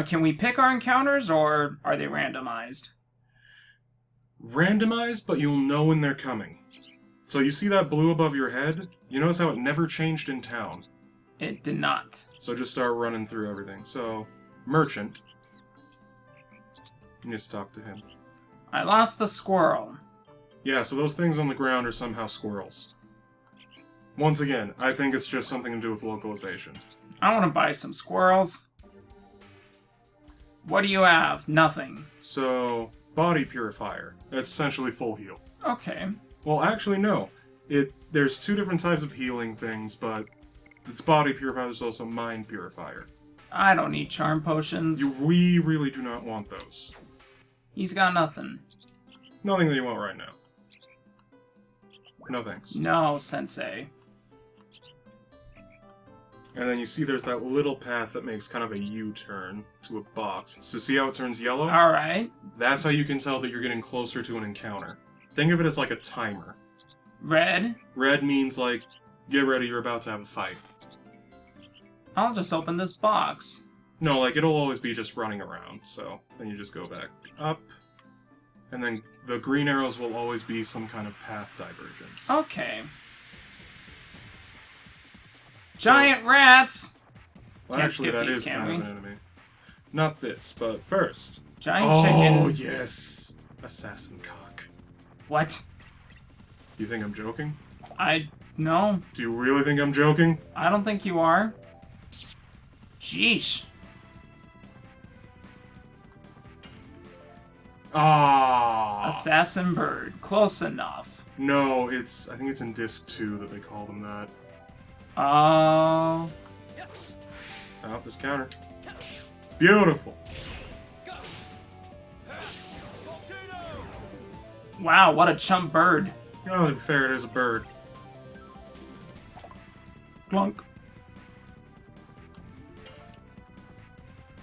Can we pick our encounters, or are they randomized? Randomized, but you'll know when they're coming. So you see that blue above your head? You notice how it never changed in town. It did not. So just start running through everything. So, Merchant. You just talk to him. I lost the squirrel. Yeah, so those things on the ground are somehow squirrels. Once again, I think it's just something to do with localization. I want to buy some squirrels. What do you have? Nothing. So, Body Purifier. It's essentially full heal. Okay. Well, actually, no. There's two different types of healing things, but it's Body Purifier, there's also Mind Purifier. I don't need charm potions. We really do not want those. He's got nothing. Nothing that you want right now. No thanks. No, sensei. And then you see there's that little path that makes kind of a U-turn to a box. So see how it turns yellow? Alright. That's how you can tell that you're getting closer to an encounter. Think of it as like a timer. Red? Red means like, get ready, you're about to have a fight. I'll just open this box. No, like it'll always be just running around, so then you just go back up. And then the green arrows will always be some kind of path divergence. Okay. Giant rats! Well, Can't actually, skip that these, is can kind we? of an enemy. Not this, but first. Giant chicken. Oh, yes! Assassin cock. What? You think I'm joking? No. Do you really think I'm joking? I don't think you are. Sheesh. Ah. Assassin bird. Close enough. No, I think it's in Disc 2 that they call them that. Oh. Oh, this counter. Beautiful. Wow, what a chump bird. Oh, to be fair, it is a bird. Clunk.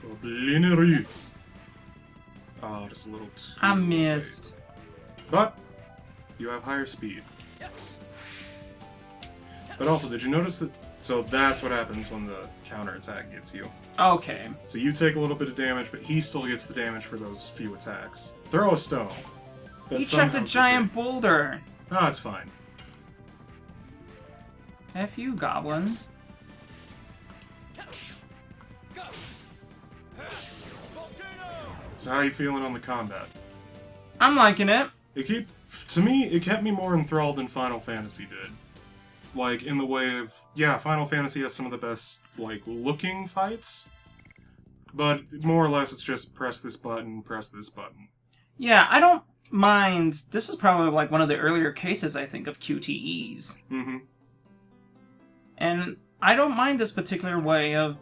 Goblinery. Oh, just a little too I missed. late. But you have higher speed. But also, did you notice that? So that's what happens when the counterattack gets you. Okay. So you take a little bit of damage, but he still gets the damage for those few attacks. Throw a stone. You checked the giant boulder. Ah, it's fine. F you, goblin. So how are you feeling on the combat? I'm liking it. To me, it kept me more enthralled than Final Fantasy did. Like, in the way of, yeah, Final Fantasy has some of the best, like, looking fights, but more or less it's just press this button, press this button. Yeah, I don't mind. This is probably like one of the earlier cases, I think, of QTEs. Mm-hmm. And I don't mind this particular way of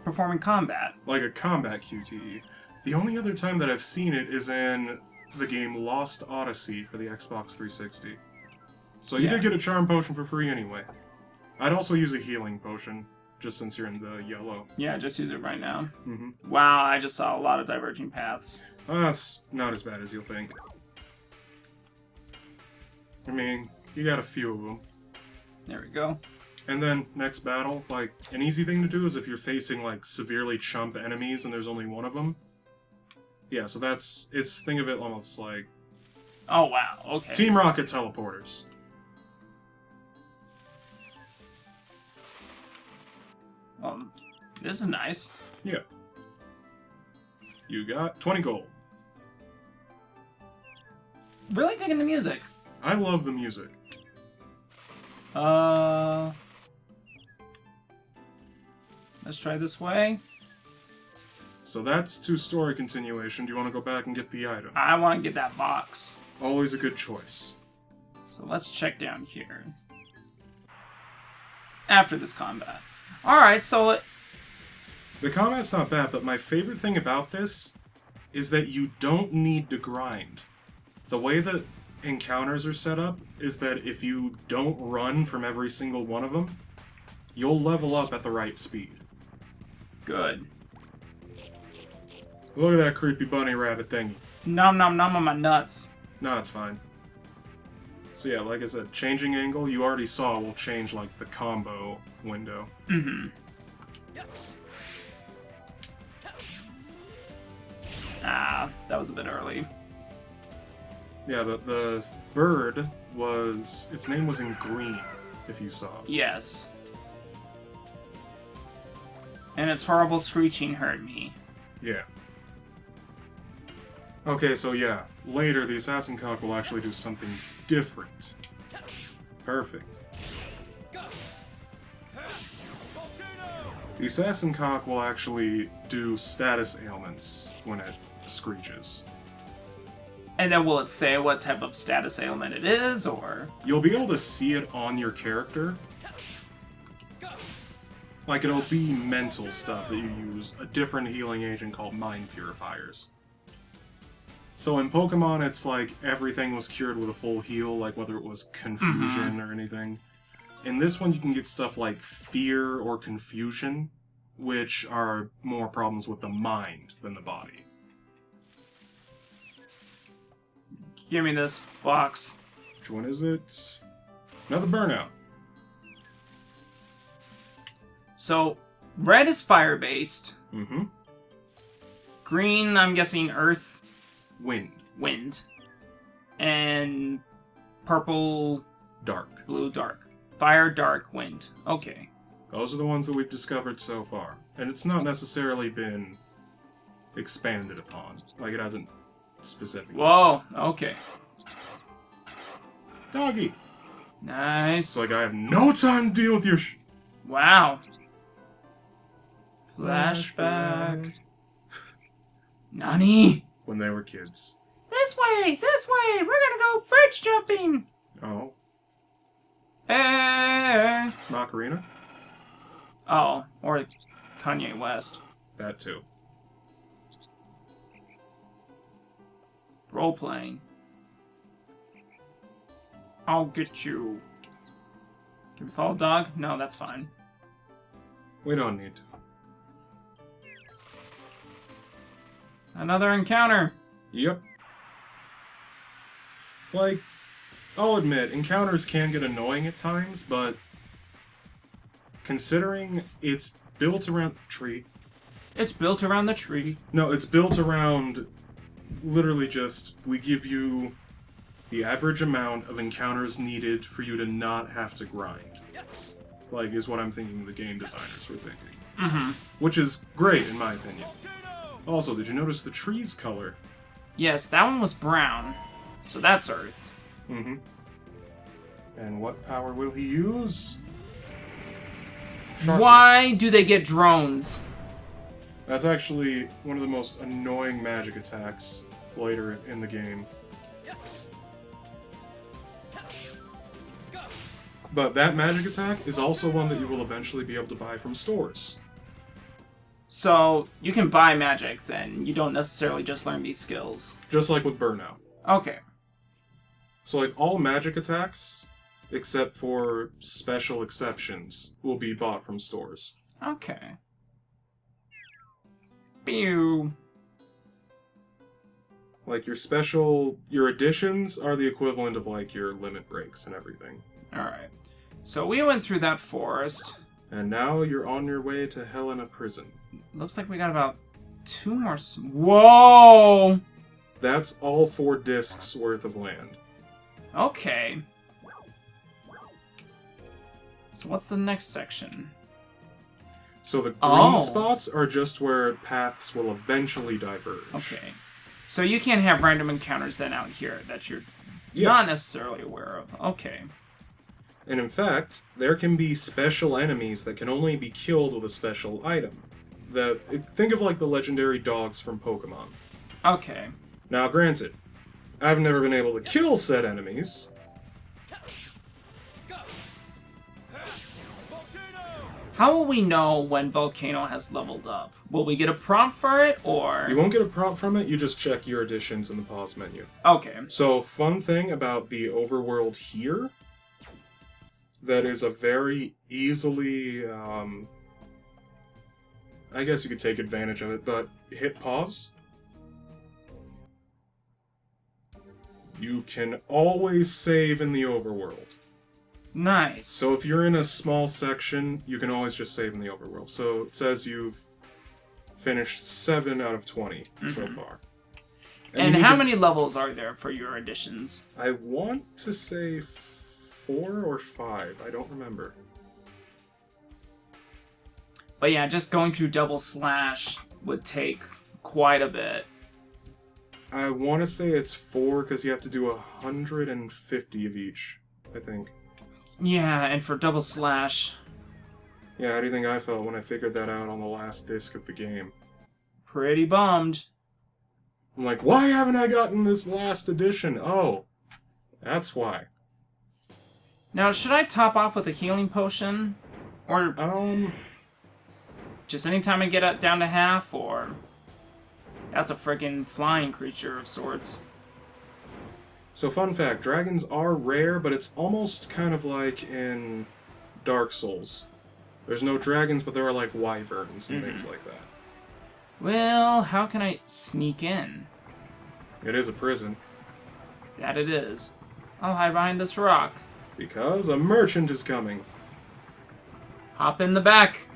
performing combat. Like a combat QTE. The only other time that I've seen it is in the game Lost Odyssey for the Xbox 360. So you did get a charm potion for free anyway. I'd also use a healing potion, just since you're in the yellow. Yeah, just use it right now. Mm-hmm. Wow, I just saw a lot of diverging paths. That's not as bad as you'll think. I mean, you got a few of them. There we go. And then, next battle, like, an easy thing to do is if you're facing, like, severely chump enemies and there's only one of them. Yeah, so think of it almost like... Oh, wow, okay. Team Rocket teleporters. This is nice. Yeah. You got 20 gold. Really digging the music. I love the music. Let's try this way. So that's to story continuation. Do you want to go back and get the item? I want to get that box. Always a good choice. So let's check down here. After this combat. Alright, so... The combat's not bad, but my favorite thing about this is that you don't need to grind. The way that encounters are set up is that if you don't run from every single one of them, you'll level up at the right speed. Good. Look at that creepy bunny rabbit thingy. Nom nom nom on my nuts. No, it's fine. So yeah, like I said, changing angle, you already saw will change like the combo window. Mm-hmm. Ah, that was a bit early. Yeah, the bird was... its name was in green, if you saw. Yes. And its horrible screeching hurt me. Yeah. Okay, so yeah. Later, the Assassin Cock will actually do something different. Perfect. The Assassin Cock will actually do status ailments when it screeches. And then will it say what type of status ailment it is, or...? You'll be able to see it on your character. Like, it'll be mental stuff that you use a different healing agent called Mind Purifiers. So in Pokemon, it's like everything was cured with a full heal, like whether it was confusion or anything. In this one, you can get stuff like fear or confusion, which are more problems with the mind than the body. Give me this box. Which one is it? Another Burnout. So, red is fire-based. Mm-hmm. Green, I'm guessing earth, Wind. And purple, Dark. blue, dark. Fire, dark, wind. Okay. Those are the ones that we've discovered so far. And it's not necessarily been expanded upon. Like, it hasn't specifically... Whoa, okay. Doggy! Nice. It's like, I have no time to deal with your Wow. Flashback. Nani? When they were kids. This way! This way! We're gonna go bridge jumping! Oh. Eh. Macarena? Oh, or Kanye West. That too. Role-playing. I'll get you. Can we follow dog? No, that's fine. We don't need to. Another encounter! Yep. Like, I'll admit, encounters can get annoying at times, but considering it's built around tree. It's built around the tree. No, it's built around literally just, we give you the average amount of encounters needed for you to not have to grind. Like, is what I'm thinking the game designers were thinking. Mm-hmm. Which is great, in my opinion. Also, did you notice the tree's color? Yes, that one was brown. So that's Earth. Mm-hmm. And what power will he use? Sharpen. Why do they get drones? That's actually one of the most annoying magic attacks later in the game. But that magic attack is also one that you will eventually be able to buy from stores. So, you can buy magic then. You don't necessarily just learn these skills. Just like with Burnout. Okay. So like all magic attacks, except for special exceptions, will be bought from stores. Okay. Pew. Like your additions are the equivalent of like your limit breaks and everything. Alright. So we went through that forest. And now you're on your way to Helena Prison. Looks like we got about 2 more... Whoa! That's all 4 discs worth of land. Okay. So what's the next section? So the green spots are just where paths will eventually diverge. Okay. So you can't have random encounters then out here that you're not necessarily aware of. Okay. And in fact, there can be special enemies that can only be killed with a special item. Think of like the legendary dogs from Pokemon. Okay. Now granted, I've never been able to kill said enemies. How will we know when Volcano has leveled up? Will we get a prompt for it, or...? You won't get a prompt from it, you just check your additions in the pause menu. Okay. So, fun thing about the overworld here, that is a very easily, I guess you could take advantage of it, but hit pause. You can always save in the overworld. Nice. So if you're in a small section, you can always just save in the overworld. So it says you've finished 7 out of 20 so far. And how many levels are there for your editions? I want to say 4 or 5. I don't remember. But yeah, just going through Double Slash would take quite a bit. I want to say it's 4 because you have to do 150 of each, I think. Yeah, and for Double Slash... Yeah, how do you think I felt when I figured that out on the last disc of the game? Pretty bummed. I'm like, why haven't I gotten this last edition? Oh, that's why. Now, should I top off with a healing potion? Or just anytime I get it down to half, or... That's a friggin' flying creature of sorts. So fun fact, dragons are rare, but it's almost kind of like in Dark Souls. There's no dragons, but there are like wyverns and things like that. Well, how can I sneak in? It is a prison. That it is. I'll hide behind this rock. Because a merchant is coming. Hop in the back.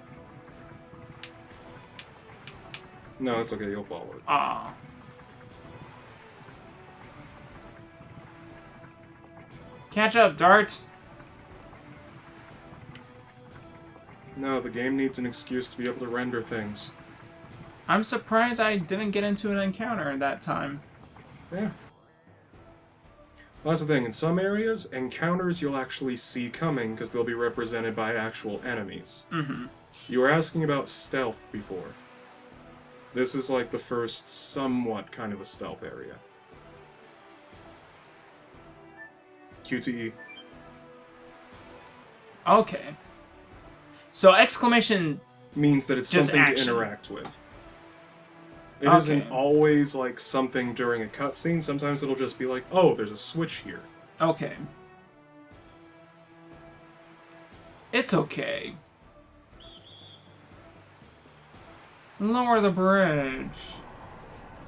No, it's okay, you'll follow it. Aw. Catch up, Dart. No, the game needs an excuse to be able to render things. I'm surprised I didn't get into an encounter that time. Yeah. Well, that's the thing, in some areas, encounters you'll actually see coming because they'll be represented by actual enemies. Mm-hmm. You were asking about stealth before. This is like the first somewhat kind of a stealth area. QTE. Okay. So exclamation Means that it's just something action. to interact with. It Okay. isn't always like something during a cutscene. Sometimes it'll just be like, oh, there's a switch here. Okay. It's okay. Lower the bridge.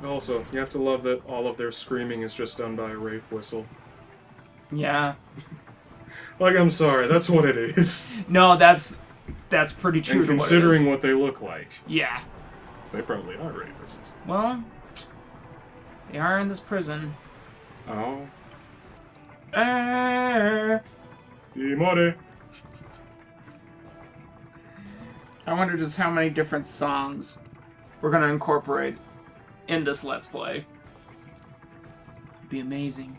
Also, you have to love that all of their screaming is just done by a rape whistle. Yeah. Like, I'm sorry, that's what it is. No, that's pretty true. And to considering what, what they look like, yeah. they probably are rapists. Well, they are in this prison. Oh. Imore. I wonder just how many different songs we're gonna incorporate in this Let's Play. It'd be amazing.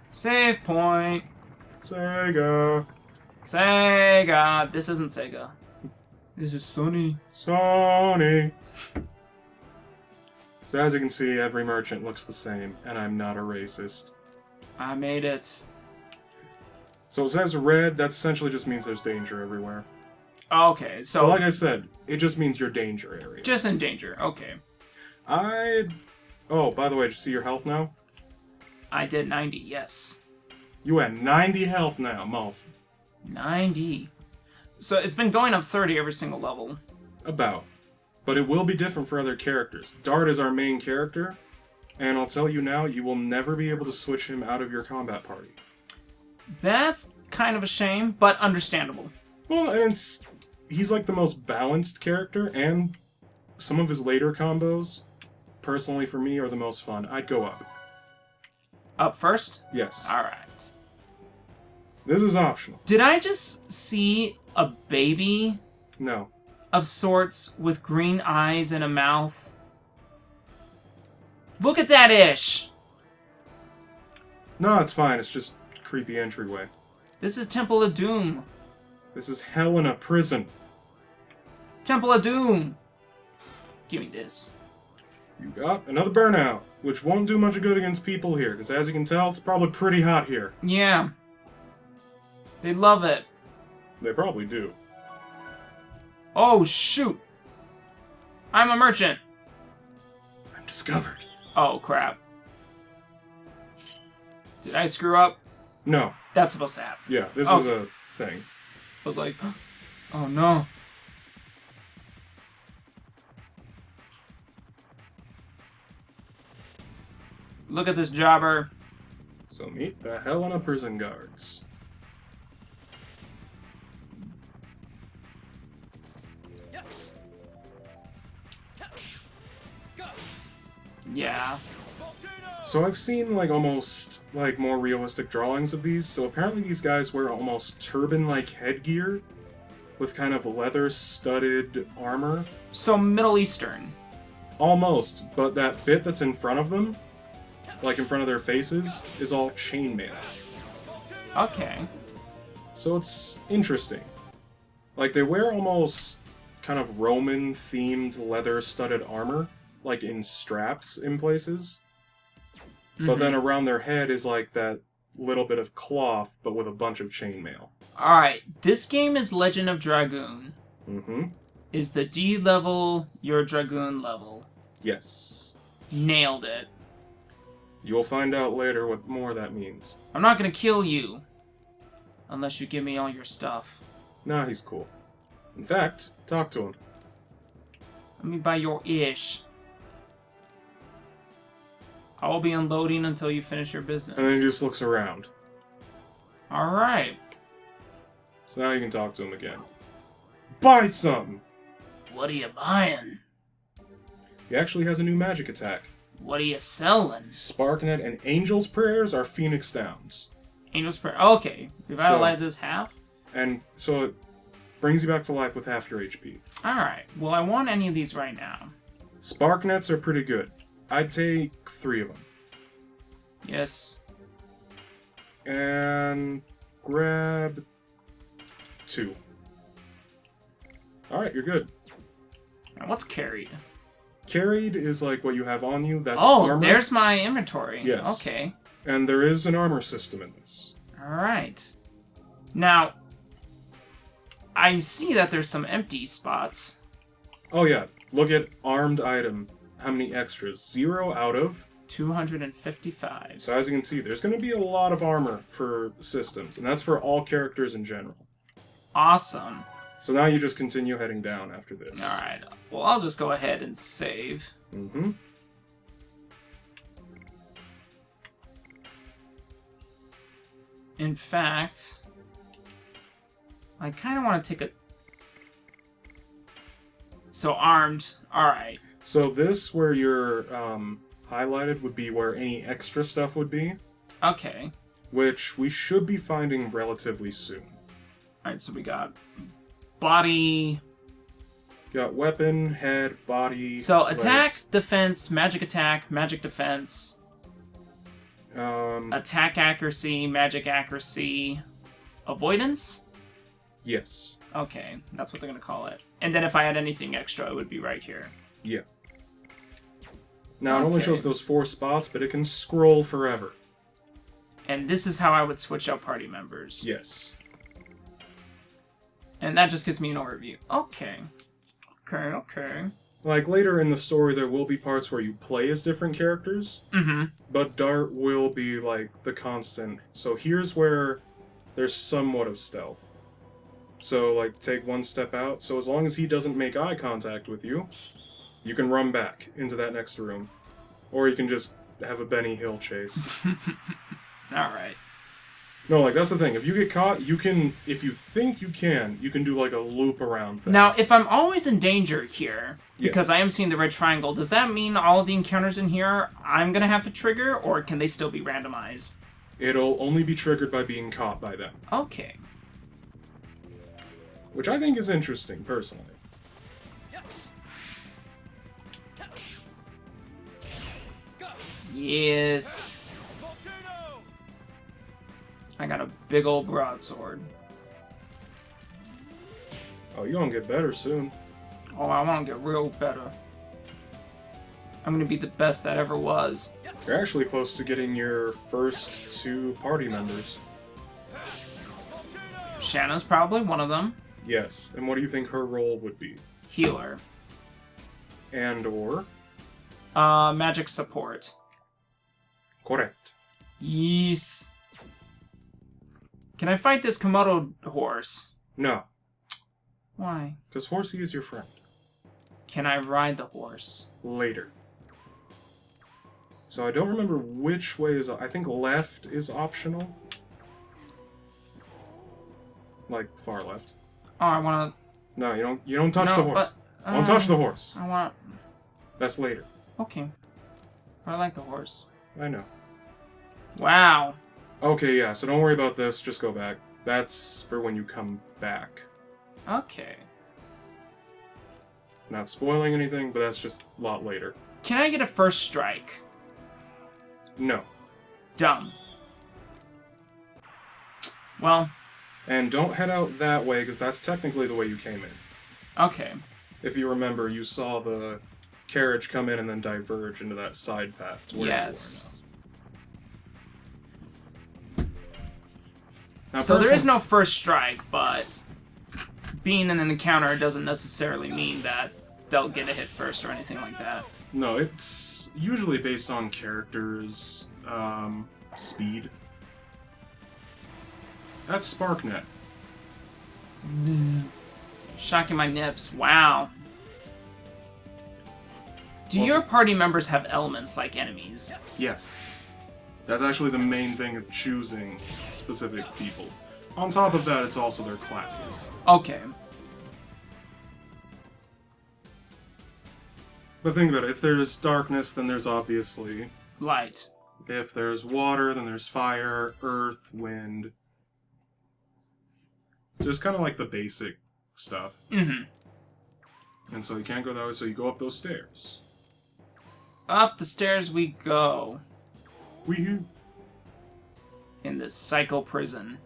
Save point. Sega. Sega. This isn't Sega. This is Sony. Sony. So as you can see, every merchant looks the same, and I'm not a racist. I made it. So it says red, that essentially just means there's danger everywhere. Okay, So like I said, it just means your danger area. just in danger. Okay. Oh, by the way, did you see your health now? I did 90, yes. You had 90 health now, Muff. 90. So it's been going up 30 every single level. About. But it will be different for other characters. Dart is our main character, and I'll tell you now, you will never be able to switch him out of your combat party. That's kind of a shame, but understandable. Well, and he's like the most balanced character, and some of his later combos, personally for me, are the most fun. I'd go up. Up first? Yes. Alright. This is optional. Did I just see a baby No. of sorts with green eyes and a mouth? Look at that ish! No, it's fine. It's just creepy entryway. This is Temple of Doom. This is hell in a prison. Temple of Doom! Give me this. You got another burnout, which won't do much good against people here, because as you can tell, it's probably pretty hot here. Yeah. They love it. They probably do. Oh, shoot! I'm a merchant! I'm discovered. Oh, crap. Did I screw up? No. That's supposed to happen. Yeah, this Oh. is a thing. I was like, oh no. Look at this jobber. So meet the Helena prison guards. Yeah. So I've seen like almost like more realistic drawings of these. So apparently these guys wear almost turban-like headgear with kind of leather-studded armor. So Middle Eastern. Almost, but that bit that's in front of them, like in front of their faces, is all chainmail. Okay. So it's interesting. Like they wear almost kind of Roman-themed leather-studded armor, like in straps in places. But then around their head is like that little bit of cloth, but with a bunch of chainmail. Alright, this game is Legend of Dragoon. Mm-hmm. Is the D level your Dragoon level? Yes. Nailed it. You'll find out later what more that means. I'm not gonna kill you. Unless you give me all your stuff. Nah, he's cool. In fact, talk to him. Let me buy your ish. I will be unloading until you finish your business. And then he just looks around. Alright. So now you can talk to him again. Buy something! What are you buying? He actually has a new magic attack. What are you selling? Sparknet and Angel's Prayers are Phoenix Downs. Angel's Prayer. Okay. Revitalizes half? And so it brings you back to life with half your HP. Alright. Well, I want any of these right now. Sparknets are pretty good. I'd take 3 of them. Yes. And grab 2. Alright, you're good. Now, what's carried? Carried is like what you have on you. That's Oh, armor. there's my inventory. Yes. Okay. And there is an armor system in this. Alright. Now, I see that there's some empty spots. Oh yeah, look at armed item. How many extras? 0 out of 255. So as you can see, there's going to be a lot of armor for systems, and that's for all characters in general. Awesome. So now you just continue heading down after this. Alright. Well, I'll just go ahead and save. Mm-hmm. In fact, I kind of want to take a... So, armed. Alright. So this, where you're highlighted, would be where any extra stuff would be, Okay. which we should be finding relatively soon. Alright, so we got body... You got weapon, head, body. So, attack, legs. defense, magic attack, magic defense, attack accuracy, magic accuracy, avoidance? Yes. Okay, that's what they're going to call it. And then if I had anything extra, it would be right here. Yeah. Now, it only Okay. shows those 4 spots, but it can scroll forever. And this is how I would switch out party members. Yes. And that just gives me an overview. Okay. Okay. Like, later in the story, there will be parts where you play as different characters, Mm-hmm. but Dart will be, like, the constant. So here's where there's somewhat of stealth. So, like, take one step out. So as long as he doesn't make eye contact with you, you can run back into that next room. Or you can just have a Benny Hill chase. Alright. No, like, that's the thing. If you get caught, you can, if you think you can do, like, a loop around thing. Now, if I'm always in danger here, Yeah. because I am seeing the red triangle, does that mean all of the encounters in here I'm going to have to trigger, or can they still be randomized? It'll only be triggered by being caught by them. Okay. Which I think is interesting, personally. Yes. I got a big old broadsword. Oh, you're gonna get better soon. Oh, I want to get real better. I'm going to be the best that ever was. You're actually close to getting your first 2 party members. Shanna's probably one of them. Yes, and what do you think her role would be? Healer. And or? Magic support. Correct. Yes. Can I fight this Komodo horse? No, Why? because Horsey is your friend. Can I ride the horse? Later. So I don't remember which way is... I think left is optional. Like, far left. Oh, I want No, you don't touch No, the horse. but, Don't touch the horse. I want... That's later. Okay. I like the horse. I know. Wow. Okay, yeah, so don't worry about this, just go back. That's for when you come back. Okay. Not spoiling anything, but that's just a lot later. Can I get a first strike? No. Dumb. Well. And don't head out that way, because that's technically the way you came in. Okay. If you remember, you saw the carriage come in and then diverge into that side path. To where Yes. Now, So there is no first strike, but being in an encounter doesn't necessarily mean that they'll get a hit first or anything like that. No, it's usually based on characters' speed. That's SparkNet. Bzz. Shocking my nips. Wow. Do Well, your party members have elements like enemies? Yes. That's actually the main thing of choosing specific people. On top of that, it's also their classes. Okay. But think about it, if there's darkness, then there's obviously... Light. If there's water, then there's fire, earth, wind. So it's kind of like the basic stuff. Mm-hmm. And so you can't go that way, so you go up those stairs. Up the stairs we go. Wee-hoo. In this psycho prison.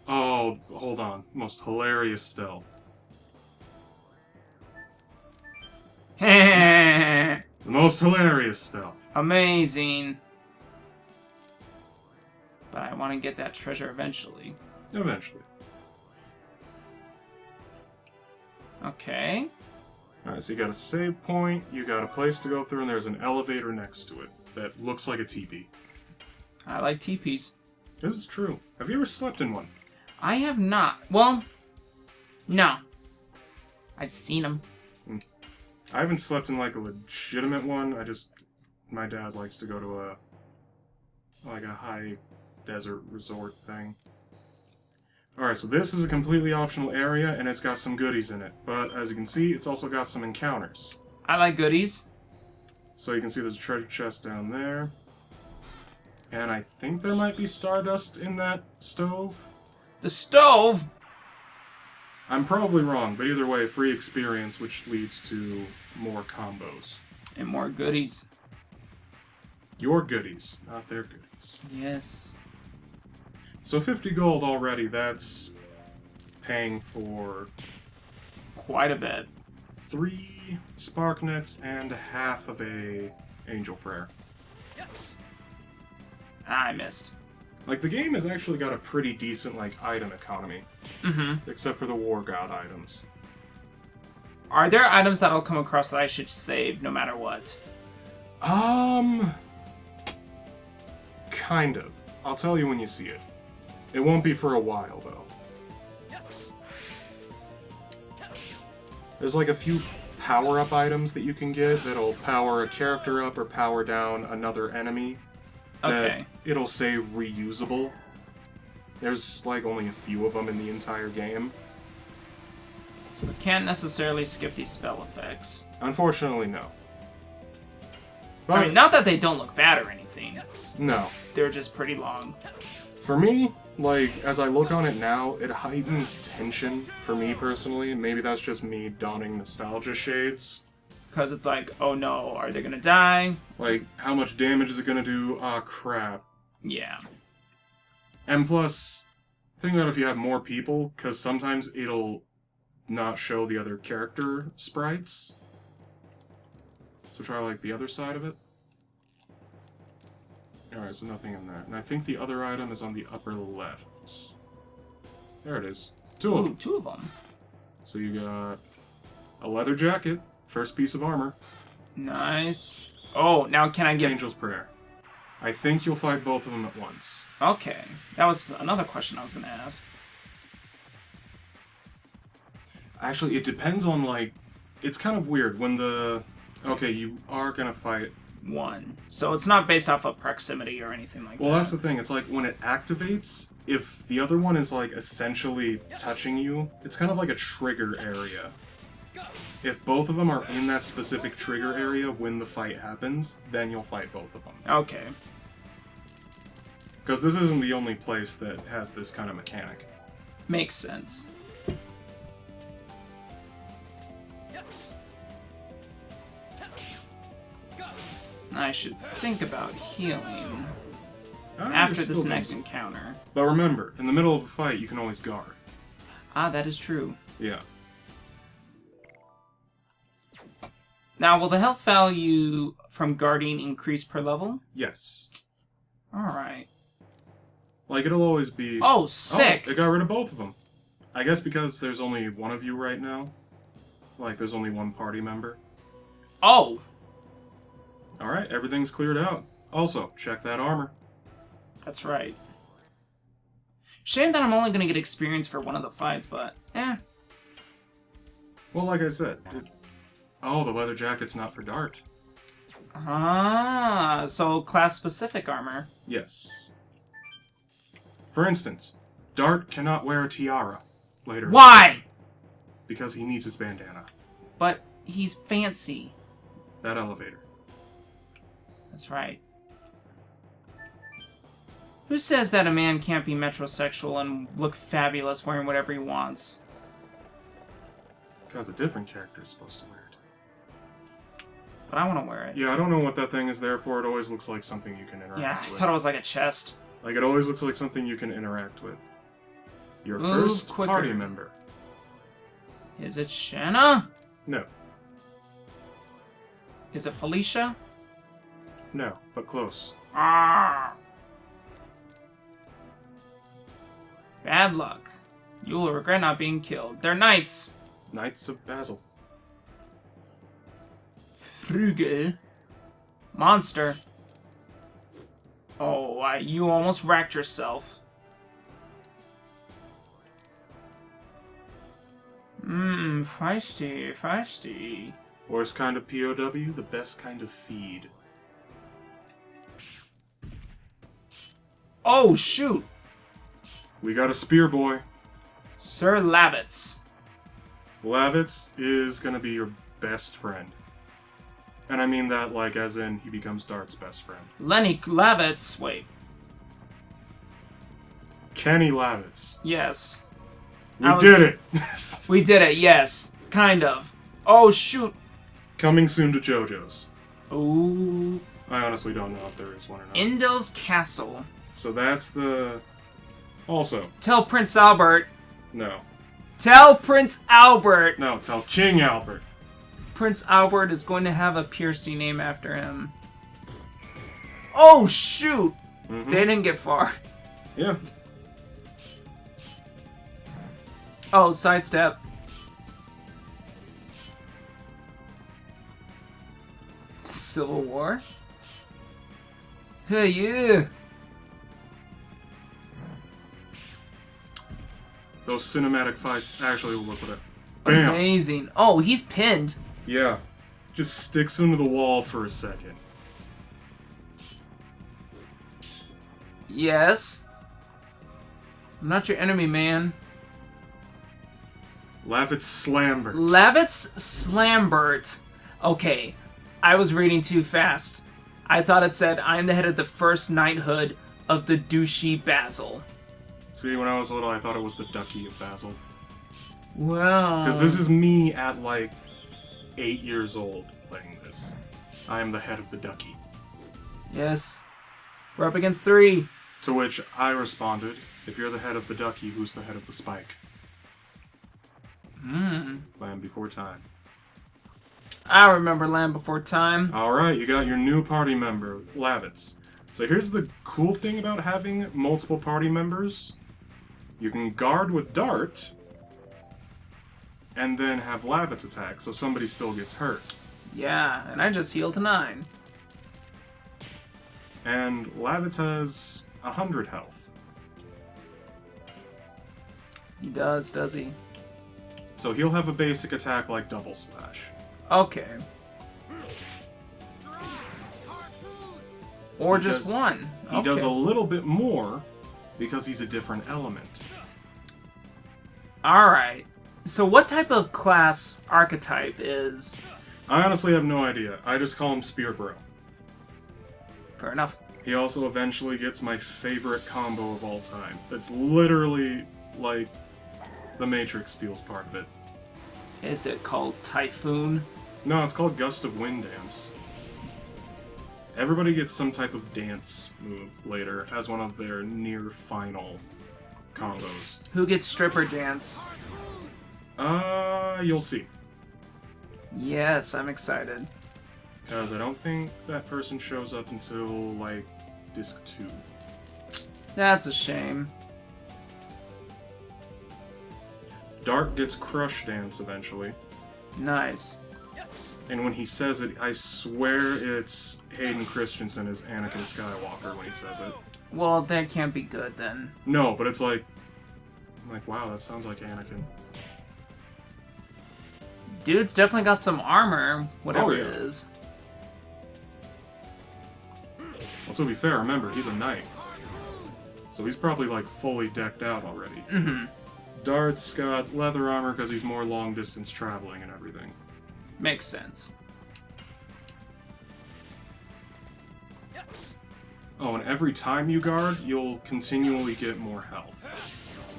Oh, hold on. Most hilarious stealth. The most hilarious stealth. Amazing. But I want to get that treasure eventually. Eventually. Okay. Alright, so you got a save point, you got a place to go through, and there's an elevator next to it that looks like a teepee. I like teepees. This is true. Have you ever slept in one? I have not. Well, no. I've seen them. I haven't slept in like a legitimate one. My dad likes to go to a high desert resort thing. Alright, so this is a completely optional area, and it's got some goodies in it. But as you can see, it's also got some encounters. I like goodies. So you can see there's a treasure chest down there. And I think there might be stardust in that stove. The stove? I'm probably wrong, but either way, free experience, which leads to more combos. And more goodies. Your goodies, not their goodies. Yes. So 50 gold already, that's paying for Quite a bit. 3 spark nets and half of a angel prayer. I missed. Like, the game has actually got a pretty decent, like, item economy. Mm-hmm. Except for the War God items. Are there items that I'll come across that I should save no matter what? Kind of. I'll tell you when you see it. It won't be for a while, though. There's like a few power-up items that you can get that'll power a character up or power down another enemy. Okay. It'll say reusable. There's like only a few of them in the entire game. So we can't necessarily skip these spell effects. Unfortunately, no. But, I mean, not that they don't look bad or anything. no. They're just pretty long. For me, like, as I look on it now, it heightens tension for me personally. Maybe that's just me donning nostalgia shades. Because it's like, oh no, are they gonna die? Like, how much damage is it gonna do? Ah, crap. Yeah. And plus, think about if you have more people, because sometimes it'll not show the other character sprites. So try, like, the other side of it. Alright, so nothing in there. And I think the other item is on the upper left. There it is. Two of Ooh, them. 2 of them. So you got a leather jacket, first piece of armor. Nice. Oh, now can I get... Angel's Prayer. I think you'll fight both of them at once. Okay. That was another question I was gonna ask. Actually, it depends on, like... It's kind of weird. When the... Okay, you are gonna fight... 1. So it's not based off of proximity or anything like Well, that. that's the thing. It's like, when it activates, if the other one is, like, essentially touching you, it's kind of like a trigger area. If both of them are in that specific trigger area when the fight happens, then you'll fight both of them. Okay. Because this isn't the only place that has this kind of mechanic. Makes sense. I should think about healing after this next encounter. But remember, in the middle of a fight, you can always guard. Ah, that is true. Yeah. Now, will the health value from guarding increase per level? Yes. Alright. Like, it'll always be... Oh, sick! Oh, it got rid of both of them. I guess because there's only one of you right now. Like, there's only one party member. Oh! Alright, everything's cleared out. Also, check that armor. That's right. Shame that I'm only going to get experience for one of the fights, but Well, like I said, oh, the leather jacket's not for Dart. Ah, so class-specific armor. Yes. For instance, Dart cannot wear a tiara later. Why? Because he needs his bandana. But he's fancy. That elevator. That's right. Who says that a man can't be metrosexual and look fabulous wearing whatever he wants? Because a different character is supposed to wear it. But I want to wear it. Yeah, I don't know what that thing is there for. It always looks like something you can interact Yeah, I with. thought it was like a chest. Like, it always looks like something you can interact with. Your Move first quicker. party member. Is it Shanna? No. Is it Felicia? No, but close. Ah. Bad luck. You will regret not being killed. They're knights. Knights of Basil. Frugel. Monster. Oh, you almost wrecked yourself. Feisty, feisty. Worst kind of POW, the best kind of feed. Oh, shoot! We got a spear boy. Sir Lavitz. Lavitz is gonna be your best friend. And I mean that, like, as in, he becomes Dart's best friend. Lenny Lavitz. Wait. Kenny Lavitz. Yes. We did it! We did it, yes. Kind of. Oh, shoot. Coming soon to JoJo's. Ooh. I honestly don't know if there is one or not. Indel's Castle. So that's the... Also, Tell Prince Albert. no. Tell Prince Albert. No, tell King Albert. Prince Albert is going to have a piercing name after him. Oh, shoot. Mm-hmm. They didn't get far. Yeah. Oh, sidestep. Civil War? Hey, yeah. Those cinematic fights actually look at it. Bam! Amazing. Oh, he's pinned. Yeah. Just sticks him to the wall for a second. Yes. I'm not your enemy, man. Lavitz Slambert. Lavitz Slambert. Okay, I was reading too fast. I thought it said, I am the head of the first knighthood of the Duchy Basil. See, when I was little, I thought it was the Duchy of Basil. Wow. Because this is me at, like, 8 years old playing this. I am the head of the Duchy. Yes. We're up against 3. To which I responded, if you're the head of the Duchy, who's the head of the Spike? Land Before Time. I remember Land Before Time. Alright, you got your new party member, Lavitz. So here's the cool thing about having multiple party members. You can guard with Dart, and then have Lavitz attack, so somebody still gets hurt. Yeah, and I just healed to 9. And Lavitz has 100 health. He does he? So he'll have a basic attack like Double Slash. Okay. Or He just does- one. He does a little bit more because he's a different element. Alright. So what type of class archetype is... I honestly have no idea. I just call him Spear Bro. Fair enough. He also eventually gets my favorite combo of all time. It's literally like the Matrix steals part of it. Is it called Typhoon? No, it's called Gust of Wind Dance. Everybody gets some type of dance move later as one of their near final combos. Who gets Stripper Dance? You'll see. Yes, I'm excited. Because I don't think that person shows up until, like, Disc 2. That's a shame. Dart gets Crush Dance eventually. Nice. And when he says it, I swear it's Hayden Christensen as Anakin Skywalker when he says it. Well, that can't be good then. No, but it's like... I'm like, wow, that sounds like Anakin. Dude's definitely got some armor, whatever yeah. it is. Well, to be fair, remember, he's a knight. So he's probably, like, fully decked out already. Mm-hmm. Dart's got leather armor because he's more long-distance traveling and everything. Makes sense. Oh, and every time you guard, you'll continually get more health.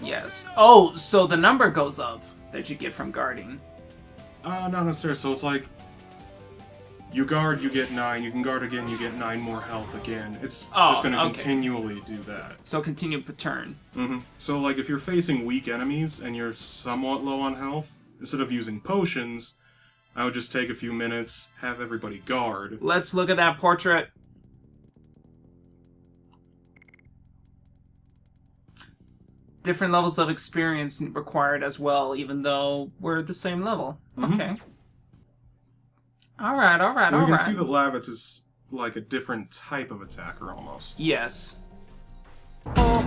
Yes. Oh, so the number goes up that you get from guarding. Not necessarily. So it's like, you guard, you get 9. You can guard again, you get 9 more health again. It's just going to continually do that. So continue per turn. Mm-hmm. So, like, if you're facing weak enemies and you're somewhat low on health, instead of using potions, I would just take a few minutes, have everybody guard. Let's look at that portrait. Different levels of experience required as well, even though we're the same level. Mm-hmm. Okay. Alright. You can see that Lavitz is like a different type of attacker almost. Yes. Yeah.